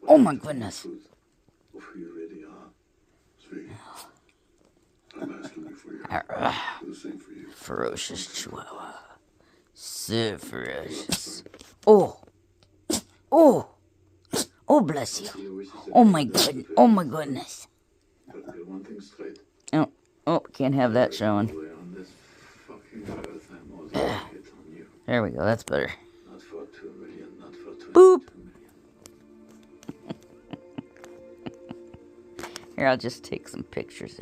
Oh my goodness. Of who you really are. Sweetie, I'm asking you for your help. The same for you. Ferocious chihuahua. So ferocious. Oh. Oh. Oh, bless you. Oh my goodness. Oh my goodness. But get one thing straight. Oh, oh, can't have that showing. On this fucking earth, I'm always gonna hit on you. There we go, that's better. Not for 2 million, not for 22 Boop. million. Here, I'll just take some pictures of